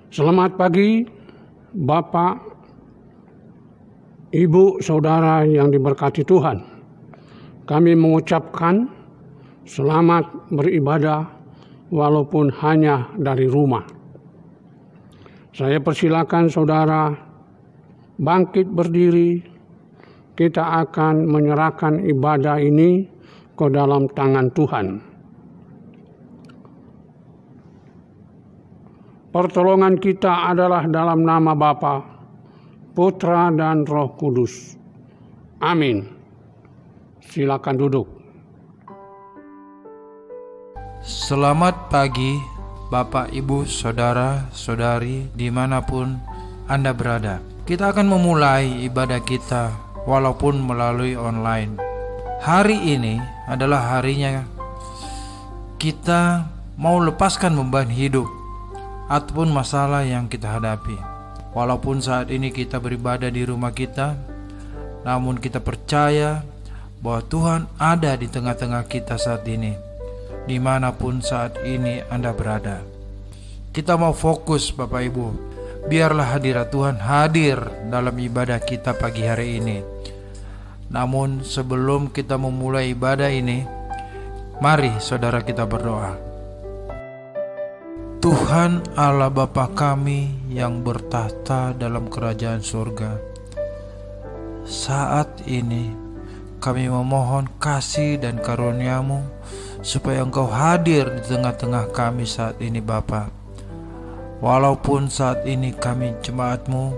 Selamat pagi, Bapak, Ibu, Saudara yang diberkati Tuhan. Kami mengucapkan selamat beribadah walaupun hanya dari rumah. Saya persilakan saudara bangkit berdiri. Kita akan menyerahkan ibadah ini ke dalam tangan Tuhan. Pertolongan kita adalah dalam nama Bapa, Putra dan Roh Kudus. Amin. Silakan duduk. Selamat pagi Bapak, Ibu, Saudara, Saudari dimanapun Anda berada. Kita akan memulai ibadah kita walaupun melalui online. Hari ini adalah harinya kita mau lepaskan beban hidup ataupun masalah yang kita hadapi. Walaupun saat ini kita beribadah di rumah kita, namun kita percaya bahwa Tuhan ada di tengah-tengah kita saat ini, dimanapun saat ini Anda berada. Kita mau fokus Bapak Ibu, biarlah hadirat Tuhan hadir dalam ibadah kita pagi hari ini. Namun sebelum kita memulai ibadah ini, mari saudara kita berdoa. Tuhan Allah Bapa kami yang bertahta dalam kerajaan surga, saat ini kami memohon kasih dan karunia-Mu supaya Engkau hadir di tengah-tengah kami saat ini Bapa. Walaupun saat ini kami jemaat-Mu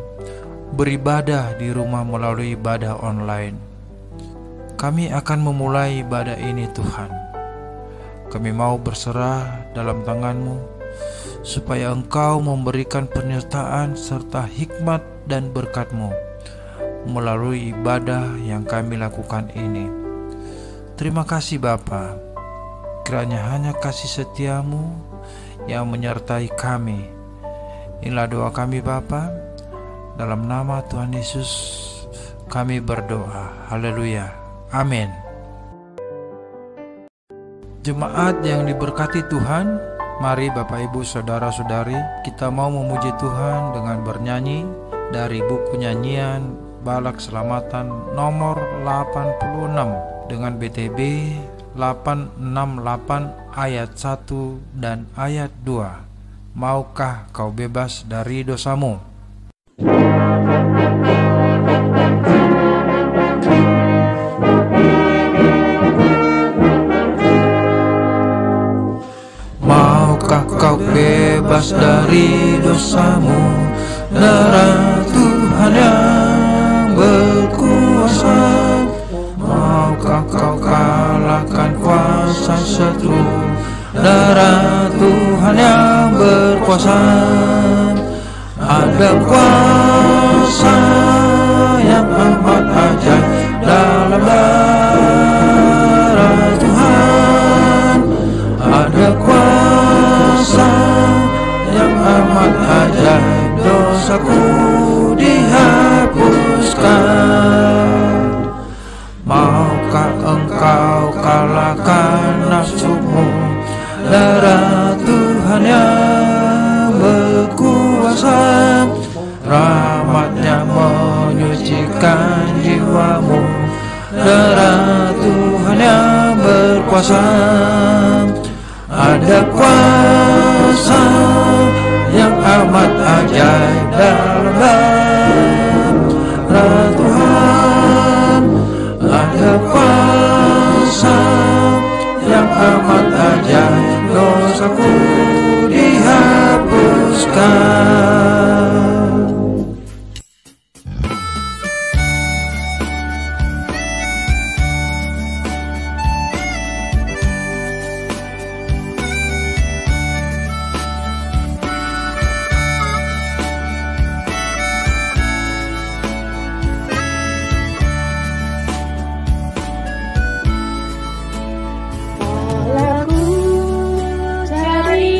beribadah di rumah melalui ibadah online, kami akan memulai ibadah ini Tuhan. Kami mau berserah dalam tangan-Mu supaya Engkau memberikan penyertaan serta hikmat dan berkat-Mu melalui ibadah yang kami lakukan ini. Terima kasih Bapa, kiranya hanya kasih setia-Mu yang menyertai kami. Inilah doa kami Bapa, dalam nama Tuhan Yesus kami berdoa. Haleluya, amin. Jemaat yang diberkati Tuhan, mari Bapak Ibu Saudara-saudari, kita mau memuji Tuhan dengan bernyanyi dari buku nyanyian Balak Selamatan nomor 86 dengan BTB 868 ayat 1 dan ayat 2. Maukah kau bebas dari dosamu? Kau bebas dari dosamu, darah Tuhan yang berkuasa. Maukah kau kalahkan kuasa setru, darah Tuhan yang berkuasa. Ada kuasa yang amat ajaib dalam darah Tuhan. Ada kuasa yang amat ajaib, dosaku dihapuskan. Maukah engkau kalahkan nafsumu, darah Tuhan yang berkuasa. Rahmat-Nya menyucikan jiwamu, darah Tuhan yang berkuasa. Ada kuasa yang amat ajaib dalam darah Tuhan. Ada kuasa yang amat ajaib, dosaku dihapuskan. Cari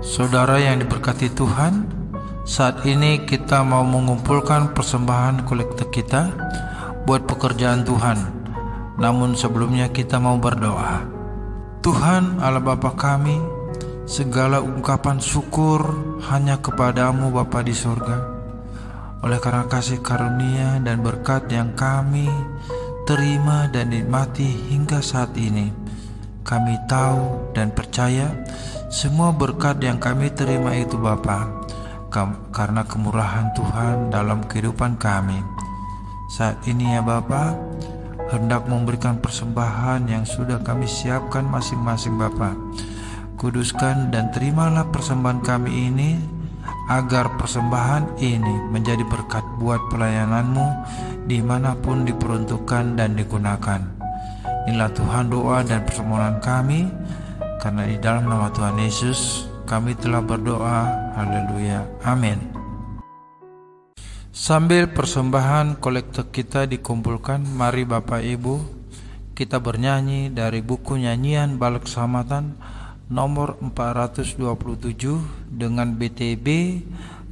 Saudara yang diberkati Tuhan, saat ini kita mau mengumpulkan persembahan kolekte kita buat pekerjaan Tuhan. Namun sebelumnya kita mau berdoa. Tuhan Allah Bapa kami, segala ungkapan syukur hanya kepadamu Bapa di surga. Oleh karena kasih karunia dan berkat yang kami terima dan nikmati hingga saat ini, kami tahu dan percaya semua berkat yang kami terima itu Bapa, karena kemurahan Tuhan dalam kehidupan kami. Saat ini ya Bapa, hendak memberikan persembahan yang sudah kami siapkan masing-masing Bapa. Kuduskan dan terimalah persembahan kami ini, agar persembahan ini menjadi berkat buat pelayanan-Mu dimanapun diperuntukkan dan digunakan. Inilah Tuhan doa dan permohonan kami, karena di dalam nama Tuhan Yesus kami telah berdoa. Haleluya. Amin. Sambil persembahan kolekte kita dikumpulkan, mari Bapak Ibu kita bernyanyi dari buku nyanyian Bala Keselamatan nomor 427 dengan BTB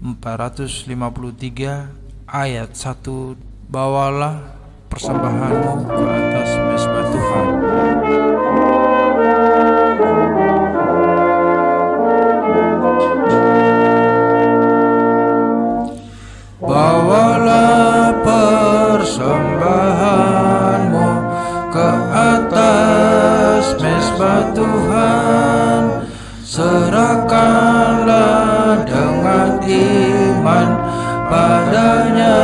453 ayat 1. Bawalah persembahanmu ke atas mezbah Tuhan. Bawalah persembahanmu ke atas mezbah Tuhan, serahkanlah dengan iman padanya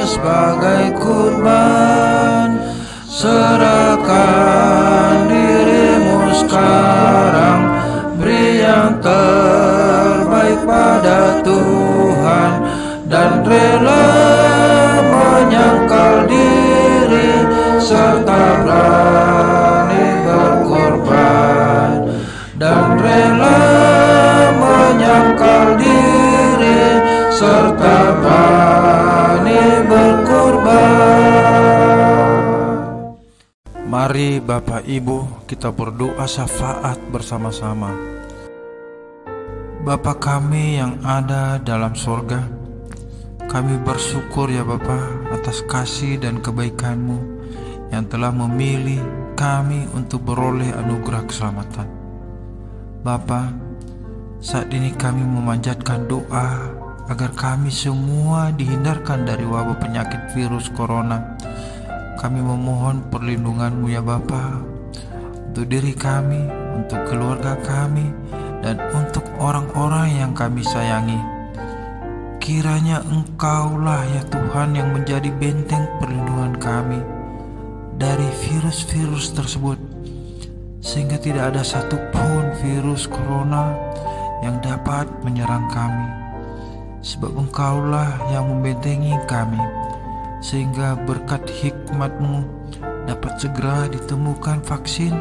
sebagai kurban. Serahkan dirimu sekarang, beri yang terbaik pada Tuhan, dan rela menyangkal diri serta berani berkorban, dan rela menyangkal diri serta berani berkorban. Mari Bapak Ibu kita berdoa syafaat bersama-sama. Bapa kami yang ada dalam sorga, kami bersyukur ya Bapa atas kasih dan kebaikan-Mu yang telah memilih kami untuk beroleh anugerah keselamatan. Bapa, saat ini kami memanjatkan doa agar kami semua dihindarkan dari wabah penyakit virus corona. Kami memohon perlindungan-Mu ya Bapa untuk diri kami, untuk keluarga kami, dan untuk orang-orang yang kami sayangi. Kiranya Engkaulah ya Tuhan yang menjadi benteng perlindungan kami dari virus-virus tersebut, sehingga tidak ada satupun virus corona yang dapat menyerang kami. Sebab Engkaulah yang membentengi kami, sehingga berkat hikmat-Mu dapat segera ditemukan vaksin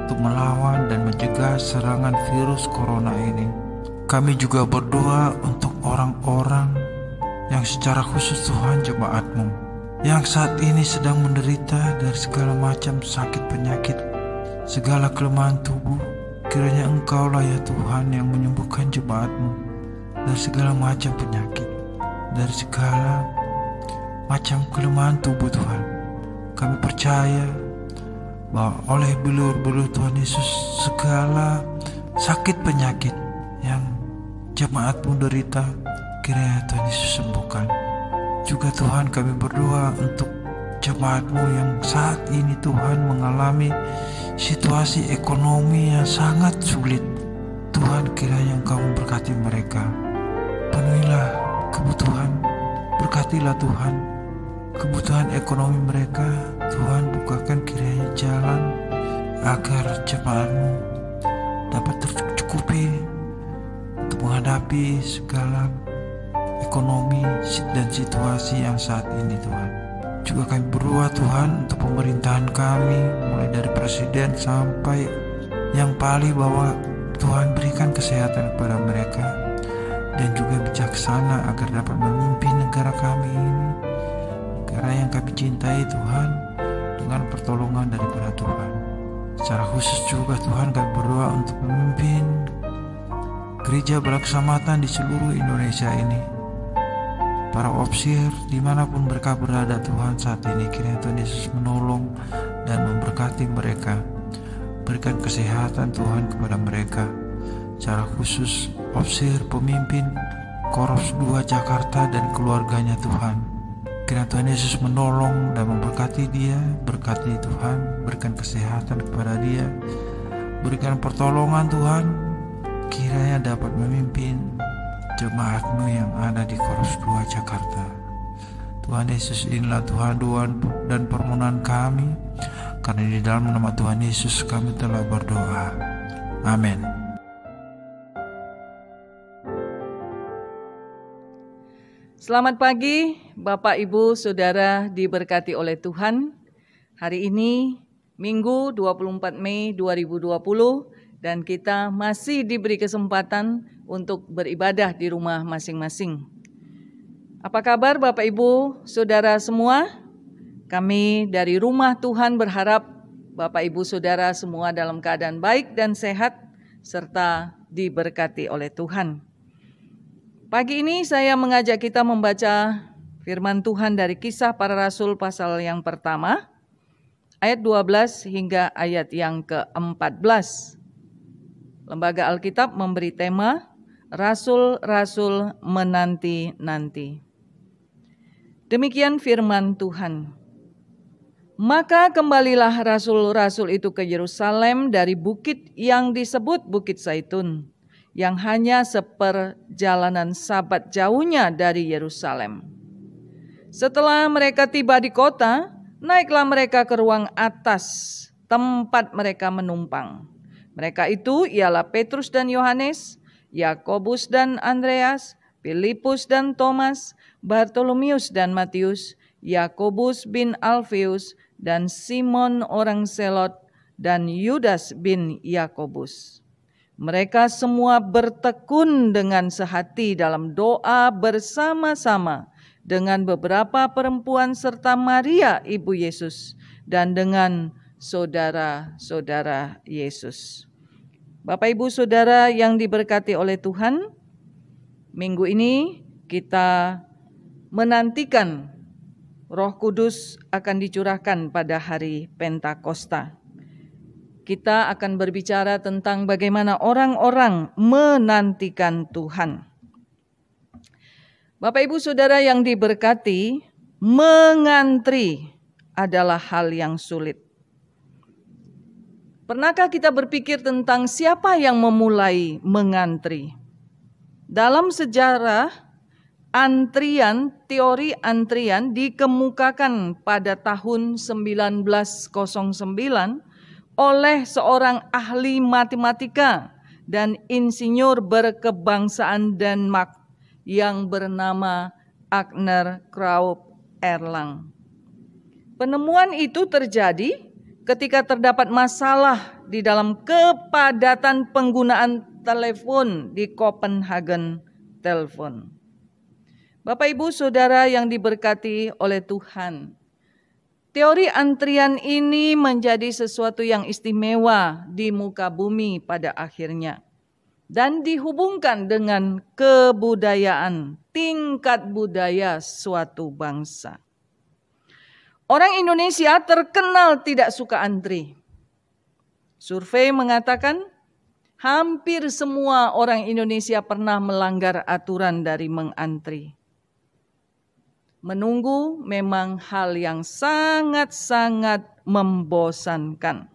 untuk melawan dan mencegah serangan virus corona ini. Kami juga berdoa untuk orang-orang yang secara khusus Tuhan jemaat-Mu yang saat ini sedang menderita dari segala macam sakit penyakit, segala kelemahan tubuh. Kiranya Engkaulah ya Tuhan yang menyembuhkan jemaat-Mu dari segala macam penyakit, dari segala macam kelemahan tubuh Tuhan. Kami percaya bahwa oleh belur-belur Tuhan Yesus segala sakit penyakit yang jemaat-Mu derita, kiranya Tuhan Yesus sembuhkan. Juga Tuhan kami berdoa untuk jemaat-Mu yang saat ini Tuhan mengalami situasi ekonomi yang sangat sulit. Tuhan, kiranya Engkau memberkati mereka. Penuhilah kebutuhan, berkatilah Tuhan kebutuhan ekonomi mereka. Tuhan, bukakan kiranya jalan agar jemaat-Mu dapat tercukupi untuk menghadapi segala ekonomi dan situasi yang saat ini Tuhan. Juga kami berdoa Tuhan untuk pemerintahan kami, mulai dari presiden sampai yang paling bawah. Tuhan, berikan kesehatan kepada mereka dan juga bijaksana agar dapat memimpin negara kami ini, negara yang kami cintai Tuhan, dengan pertolongan daripada Tuhan. Secara khusus juga Tuhan kami berdoa untuk pemimpin gereja Belaksamatan di seluruh Indonesia ini, para opsir dimanapun mereka berada Tuhan saat ini, kiranya Tuhan Yesus menolong dan memberkati mereka. Berikan kesehatan Tuhan kepada mereka, secara khusus opsir pemimpin Koros 2 Jakarta dan keluarganya Tuhan. Kiranya Tuhan Yesus menolong dan memberkati dia. Berkati Tuhan, berikan kesehatan kepada dia, berikan pertolongan Tuhan, kiranya dapat memimpin jemaat-Mu yang ada di Koros 2 Jakarta. Tuhan Yesus, inilah Tuhan dan permohonan kami, karena di dalam nama Tuhan Yesus kami telah berdoa. Amin. Selamat pagi Bapak Ibu Saudara diberkati oleh Tuhan. Hari ini Minggu 24 Mei 2020 dan kita masih diberi kesempatan untuk beribadah di rumah masing-masing. Apa kabar Bapak Ibu Saudara semua? Kami dari rumah Tuhan berharap Bapak Ibu Saudara semua dalam keadaan baik dan sehat serta diberkati oleh Tuhan. Pagi ini saya mengajak kita membaca firman Tuhan dari Kisah Para Rasul pasal yang pertama, ayat 12 hingga ayat yang ke-14. Lembaga Alkitab memberi tema Rasul-Rasul menanti-nanti. Demikian firman Tuhan. Maka kembalilah rasul-rasul itu ke Yerusalem dari bukit yang disebut Bukit Zaitun, yang hanya seperjalanan sabat jauhnya dari Yerusalem. Setelah mereka tiba di kota, naiklah mereka ke ruang atas, tempat mereka menumpang. Mereka itu ialah Petrus dan Yohanes, Yakobus dan Andreas, Filipus dan Thomas, Bartolomeus dan Matius, Yakobus bin Alfeus, dan Simon orang Selot, dan Yudas bin Yakobus. Mereka semua bertekun dengan sehati dalam doa bersama-sama dengan beberapa perempuan serta Maria ibu Yesus dan dengan saudara-saudara Yesus. Bapak Ibu Saudara yang diberkati oleh Tuhan, minggu ini kita menantikan Roh Kudus akan dicurahkan pada hari Pentakosta. Kita akan berbicara tentang bagaimana orang-orang menantikan Tuhan. Bapak Ibu Saudara yang diberkati, mengantri adalah hal yang sulit. Pernahkah kita berpikir tentang siapa yang memulai mengantri? Dalam sejarah, teori antrian dikemukakan pada tahun 1909 oleh seorang ahli matematika dan insinyur berkebangsaan Denmark yang bernama Agner Kraup Erlang. Penemuan itu terjadi ketika terdapat masalah di dalam kepadatan penggunaan telepon di Copenhagen Telepon. Bapak Ibu Saudara yang diberkati oleh Tuhan, teori antrian ini menjadi sesuatu yang istimewa di muka bumi pada akhirnya dan dihubungkan dengan kebudayaan, tingkat budaya suatu bangsa. Orang Indonesia terkenal tidak suka antri. Survei mengatakan hampir semua orang Indonesia pernah melanggar aturan dari mengantri. Menunggu memang hal yang sangat-sangat membosankan.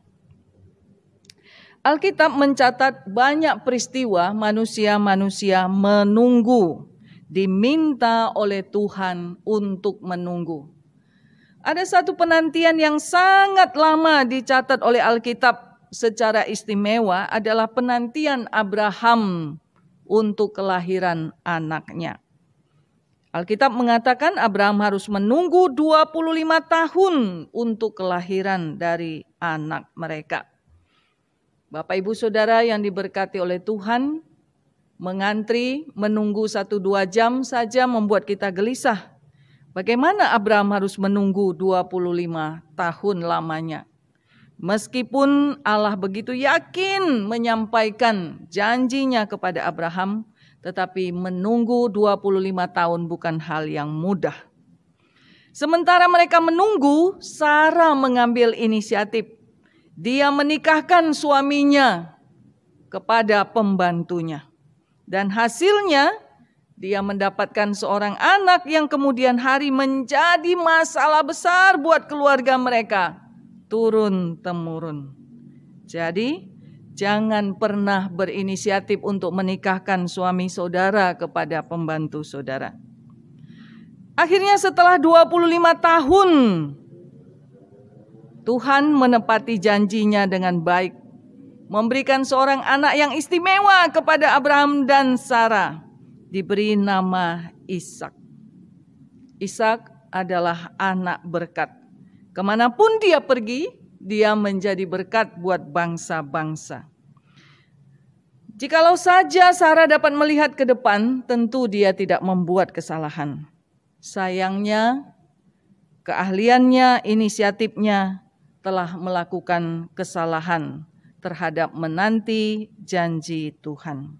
Alkitab mencatat banyak peristiwa manusia-manusia menunggu, diminta oleh Tuhan untuk menunggu. Ada satu penantian yang sangat lama dicatat oleh Alkitab secara istimewa adalah penantian Abraham untuk kelahiran anaknya. Alkitab mengatakan Abraham harus menunggu 25 tahun untuk kelahiran dari anak mereka. Bapak Ibu Saudara yang diberkati oleh Tuhan, mengantri, menunggu 1-2 jam saja membuat kita gelisah. Bagaimana Abraham harus menunggu 25 tahun lamanya? Meskipun Allah begitu yakin menyampaikan janjinya kepada Abraham, tetapi menunggu 25 tahun bukan hal yang mudah. Sementara mereka menunggu, Sarah mengambil inisiatif. Dia menikahkan suaminya kepada pembantunya. Dan hasilnya, dia mendapatkan seorang anak yang kemudian hari menjadi masalah besar buat keluarga mereka, turun-temurun. Jadi, jangan pernah berinisiatif untuk menikahkan suami saudara kepada pembantu saudara. Akhirnya setelah 25 tahun, Tuhan menepati janjinya dengan baik, memberikan seorang anak yang istimewa kepada Abraham dan Sarah, diberi nama Ishak. Ishak adalah anak berkat. Kemanapun dia pergi, dia menjadi berkat buat bangsa-bangsa. Jikalau saja Sarah dapat melihat ke depan, tentu dia tidak membuat kesalahan. Sayangnya, keahliannya, inisiatifnya telah melakukan kesalahan terhadap menanti janji Tuhan.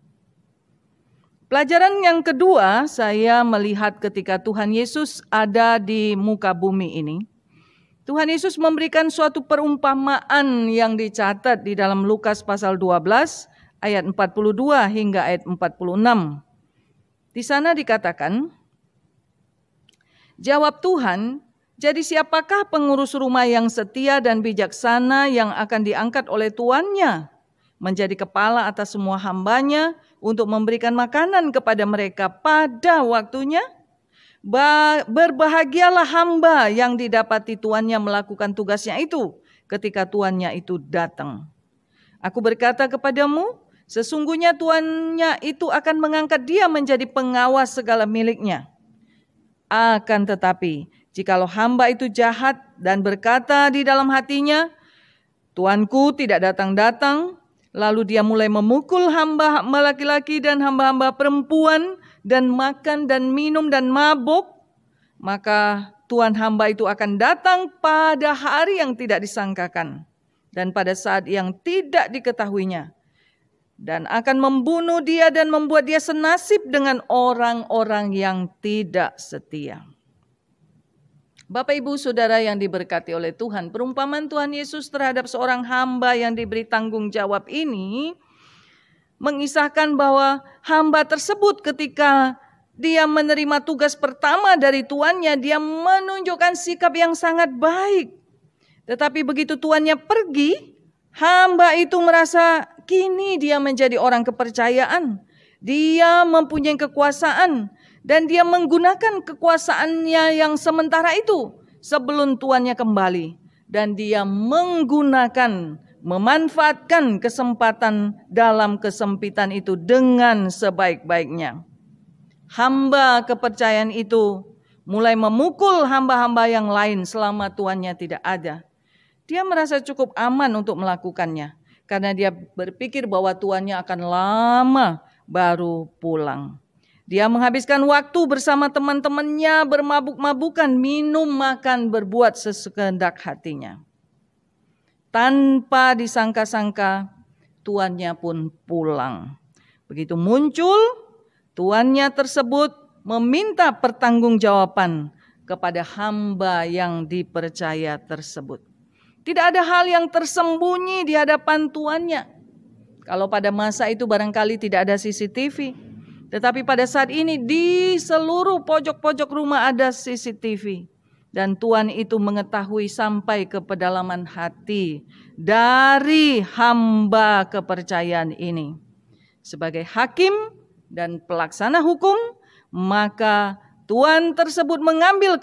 Pelajaran yang kedua, saya melihat ketika Tuhan Yesus ada di muka bumi ini. Tuhan Yesus memberikan suatu perumpamaan yang dicatat di dalam Lukas pasal 12 ayat 42 hingga ayat 46. Di sana dikatakan, jawab Tuhan, jadi siapakah pengurus rumah yang setia dan bijaksana yang akan diangkat oleh tuannya menjadi kepala atas semua hambanya untuk memberikan makanan kepada mereka pada waktunya? Berbahagialah hamba yang didapati tuannya melakukan tugasnya itu ketika tuannya itu datang. Aku berkata kepadamu, sesungguhnya tuannya itu akan mengangkat dia menjadi pengawas segala miliknya. Akan tetapi, jikalau hamba itu jahat dan berkata di dalam hatinya, tuanku tidak datang-datang, lalu dia mulai memukul hamba-hamba laki-laki dan hamba-hamba perempuan, dan makan dan minum dan mabuk, maka tuan hamba itu akan datang pada hari yang tidak disangkakan, dan pada saat yang tidak diketahuinya, dan akan membunuh dia dan membuat dia senasib dengan orang-orang yang tidak setia. Bapak Ibu Saudara yang diberkati oleh Tuhan, perumpamaan Tuhan Yesus terhadap seorang hamba yang diberi tanggung jawab ini mengisahkan bahwa hamba tersebut ketika dia menerima tugas pertama dari tuannya, dia menunjukkan sikap yang sangat baik. Tetapi begitu tuannya pergi, hamba itu merasa kini dia menjadi orang kepercayaan. Dia mempunyai kekuasaan dan dia menggunakan kekuasaannya yang sementara itu sebelum tuannya kembali. Dan dia memanfaatkan kesempatan dalam kesempitan itu dengan sebaik-baiknya. Hamba kepercayaan itu mulai memukul hamba-hamba yang lain selama tuannya tidak ada. Dia merasa cukup aman untuk melakukannya, karena dia berpikir bahwa tuannya akan lama baru pulang. Dia menghabiskan waktu bersama teman-temannya, bermabuk-mabukan, minum, makan, berbuat sekehendak hatinya. Tanpa disangka-sangka, tuannya pun pulang. Begitu muncul, tuannya tersebut meminta pertanggungjawaban kepada hamba yang dipercaya tersebut. Tidak ada hal yang tersembunyi di hadapan tuannya. Kalau pada masa itu barangkali tidak ada CCTV. Tetapi pada saat ini di seluruh pojok-pojok rumah ada CCTV. Dan tuan itu mengetahui sampai ke pedalaman hati dari hamba kepercayaan ini. Sebagai hakim dan pelaksana hukum, maka tuan tersebut mengambil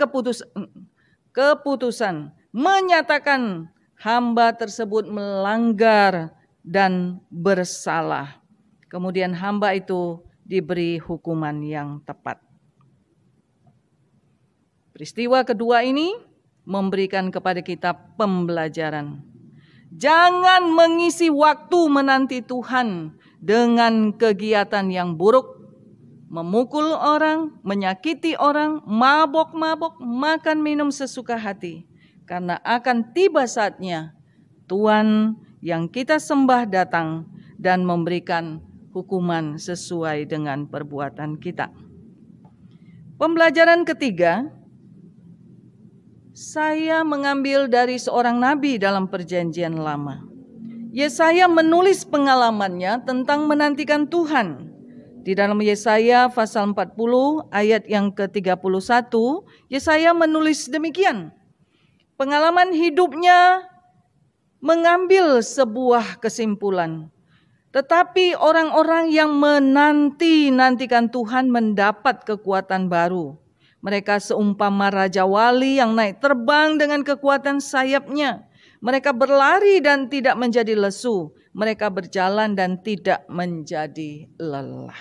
keputusan menyatakan hamba tersebut melanggar dan bersalah. Kemudian hamba itu diberi hukuman yang tepat. Peristiwa kedua ini memberikan kepada kita pembelajaran. Jangan mengisi waktu menanti Tuhan dengan kegiatan yang buruk, memukul orang, menyakiti orang, mabok-mabok, makan minum sesuka hati. Karena akan tiba saatnya Tuhan yang kita sembah datang dan memberikan hukuman sesuai dengan perbuatan kita. Pembelajaran ketiga, saya mengambil dari seorang nabi dalam Perjanjian Lama. Yesaya menulis pengalamannya tentang menantikan Tuhan. Di dalam Yesaya pasal 40 ayat yang ke-31, Yesaya menulis demikian. Pengalaman hidupnya mengambil sebuah kesimpulan. Tetapi orang-orang yang menanti-nantikan Tuhan mendapat kekuatan baru. Mereka seumpama raja wali yang naik terbang dengan kekuatan sayapnya. Mereka berlari dan tidak menjadi lesu. Mereka berjalan dan tidak menjadi lelah.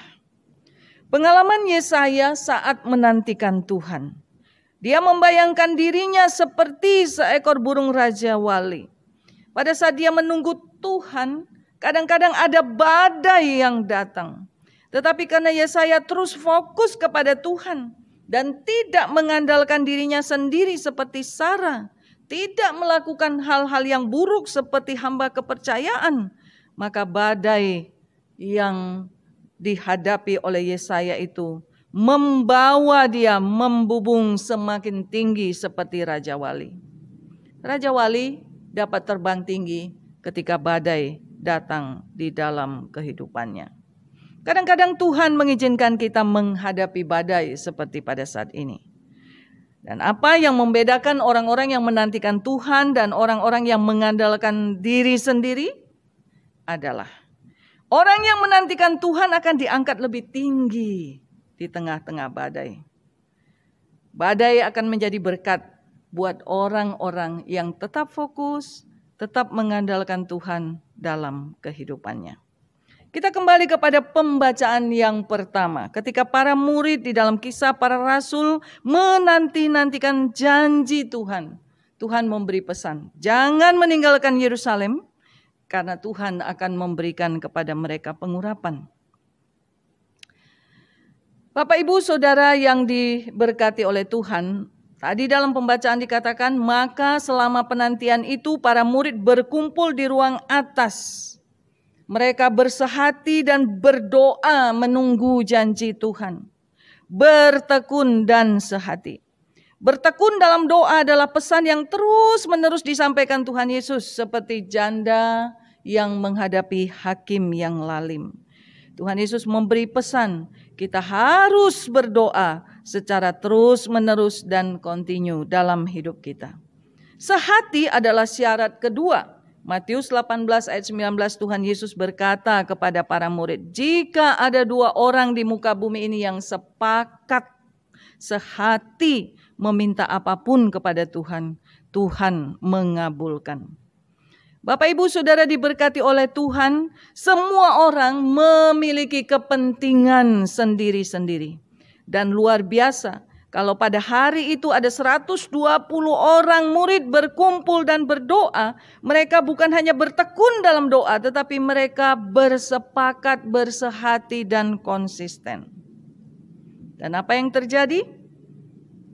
Pengalaman Yesaya saat menantikan Tuhan. Dia membayangkan dirinya seperti seekor burung raja wali. Pada saat dia menunggu Tuhan, kadang-kadang ada badai yang datang. Tetapi karena Yesaya terus fokus kepada Tuhan dan tidak mengandalkan dirinya sendiri seperti Sarah, tidak melakukan hal-hal yang buruk seperti hamba kepercayaan, maka badai yang dihadapi oleh Yesaya itu membawa dia membubung semakin tinggi seperti Raja Wali. Raja Wali dapat terbang tinggi ketika badai datang di dalam kehidupannya. Kadang-kadang Tuhan mengizinkan kita menghadapi badai seperti pada saat ini. Dan apa yang membedakan orang-orang yang menantikan Tuhan dan orang-orang yang mengandalkan diri sendiri adalah orang yang menantikan Tuhan akan diangkat lebih tinggi di tengah-tengah badai. Badai akan menjadi berkat buat orang-orang yang tetap fokus, tetap mengandalkan Tuhan dalam kehidupannya. Kita kembali kepada pembacaan yang pertama. Ketika para murid di dalam Kisah Para Rasul menanti-nantikan janji Tuhan. Tuhan memberi pesan, jangan meninggalkan Yerusalem, karena Tuhan akan memberikan kepada mereka pengurapan. Bapak, Ibu, Saudara yang diberkati oleh Tuhan, tadi dalam pembacaan dikatakan, maka selama penantian itu para murid berkumpul di ruang atas. Mereka bersehati dan berdoa menunggu janji Tuhan. Bertekun dan sehati. Bertekun dalam doa adalah pesan yang terus-menerus disampaikan Tuhan Yesus seperti janda yang menghadapi hakim yang lalim. Tuhan Yesus memberi pesan, kita harus berdoa secara terus-menerus dan kontinu dalam hidup kita. Sehati adalah syarat kedua. Matius 18 ayat 19 Tuhan Yesus berkata kepada para murid, jika ada dua orang di muka bumi ini yang sepakat sehati meminta apapun kepada Tuhan, Tuhan mengabulkan. Bapak, Ibu, Saudara diberkati oleh Tuhan, semua orang memiliki kepentingan sendiri-sendiri. Dan luar biasa, kalau pada hari itu ada 120 orang murid berkumpul dan berdoa, mereka bukan hanya bertekun dalam doa, tetapi mereka bersepakat, bersehati, dan konsisten. Dan apa yang terjadi?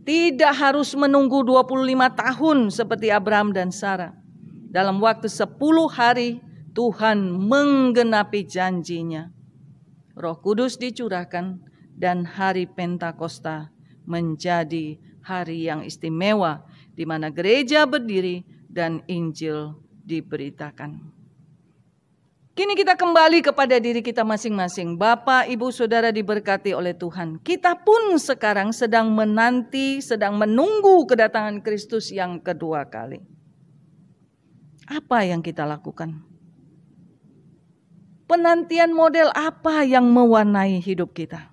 Tidak harus menunggu 25 tahun seperti Abraham dan Sarah. Dalam waktu 10 hari Tuhan menggenapi janjinya. Roh Kudus dicurahkan dan hari Pentakosta menjadi hari yang istimewa di mana gereja berdiri dan Injil diberitakan. Kini kita kembali kepada diri kita masing-masing. Bapak, Ibu, Saudara diberkati oleh Tuhan. Kita pun sekarang sedang menanti, sedang menunggu kedatangan Kristus yang kedua kali. Apa yang kita lakukan? Penantian model apa yang mewarnai hidup kita?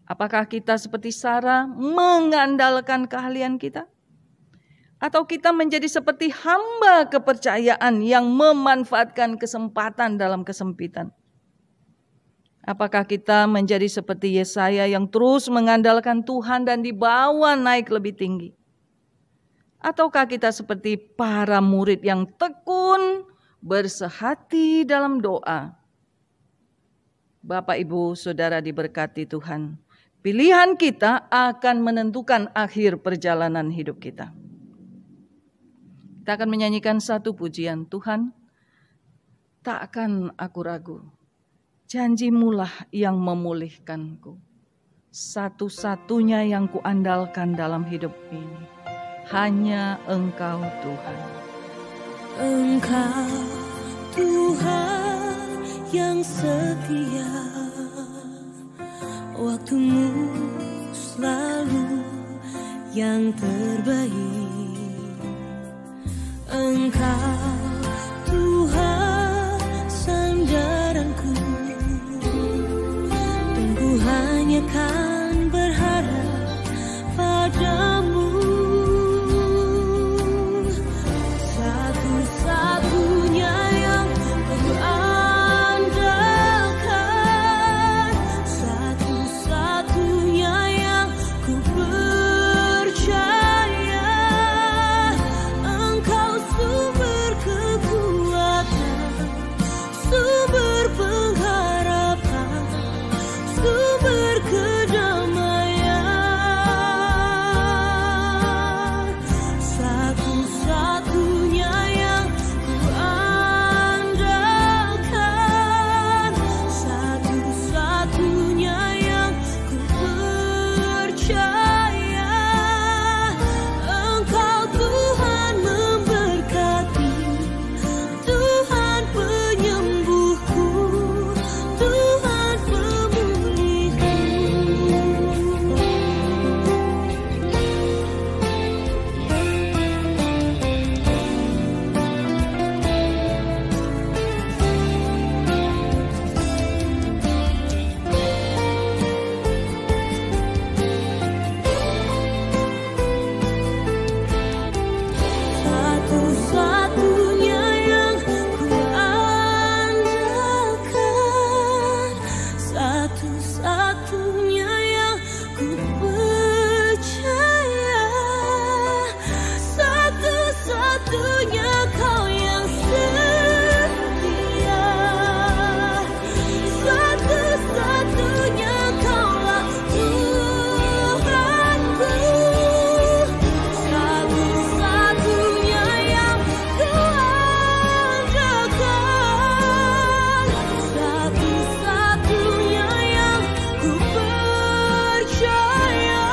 Apakah kita seperti Sarah mengandalkan keahlian kita? Atau kita menjadi seperti hamba kepercayaan yang memanfaatkan kesempatan dalam kesempitan? Apakah kita menjadi seperti Yesaya yang terus mengandalkan Tuhan dan dibawa naik lebih tinggi? Ataukah kita seperti para murid yang tekun, bersehati dalam doa? Bapak, Ibu, Saudara diberkati Tuhan. Pilihan kita akan menentukan akhir perjalanan hidup kita. Kita akan menyanyikan satu pujian. Tuhan, takkan aku ragu, janji-Mulah yang memulihkanku. Satu-satunya yang kuandalkan dalam hidup ini hanya Engkau Tuhan. Engkau Tuhan yang setia, waktumu selalu yang terbaik. Engkau Tuhan sandaranku, dan ku hanya kan berharap padamu. Satu-satunya yang ku andalkan, satu-satunya yang ku percaya. Engkau sumber kekuatan, sumber pengharapan, sumber kedamaian. Satu-satunya yang ku andalkan, satu-satunya yang ku percaya. Engkau Tuhan memberkati, Tuhan penyembuhku, Tuhan pemulihku. Satu-satunya yang ku andalkan, satu-satunya yang ku percaya. Satu-satunya Kau yang setia, satu-satunya Kaulah Tuhanku. Satu-satunya yang ku andalkan, satu-satunya yang ku percaya.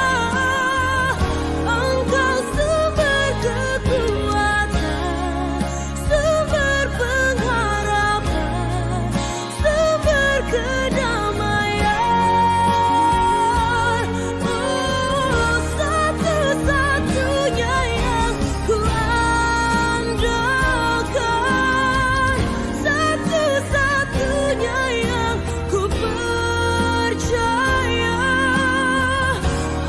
Engkau sumber kekuatan, sumber pengharapan, sumber kedamaian. Oh, satu-satunya yang ku andalkan, satu-satunya yang ku percaya.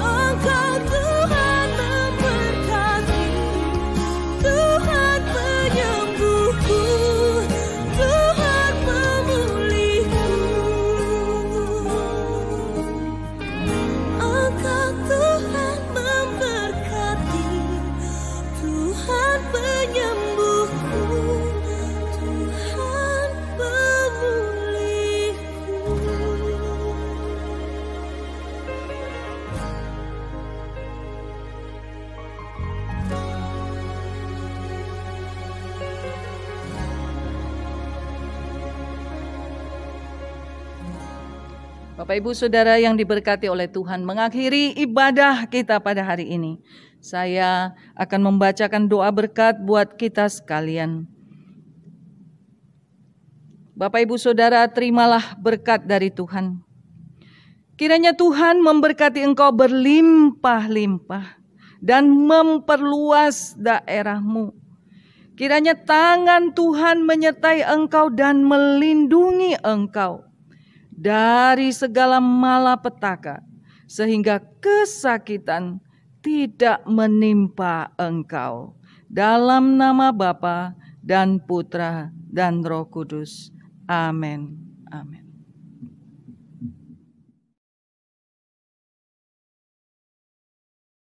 Engkau Tuhan memberkati, Tuhan penyembuhku, Tuhan pemulihku. Engkau Tuhan memberkati, Tuhan penyembuhku, Tuhan pemulihku. Bapak Ibu Saudara yang diberkati oleh Tuhan, mengakhiri ibadah kita pada hari ini, saya akan membacakan doa berkat buat kita sekalian. Bapak Ibu Saudara, terimalah berkat dari Tuhan. Kiranya Tuhan memberkati engkau berlimpah-limpah dan memperluas daerahmu. Kiranya tangan Tuhan menyertai engkau dan melindungi engkau dari segala malapetaka, sehingga kesakitan tidak menimpa engkau. Dalam nama Bapa dan Putra dan Roh Kudus. Amin. Amin.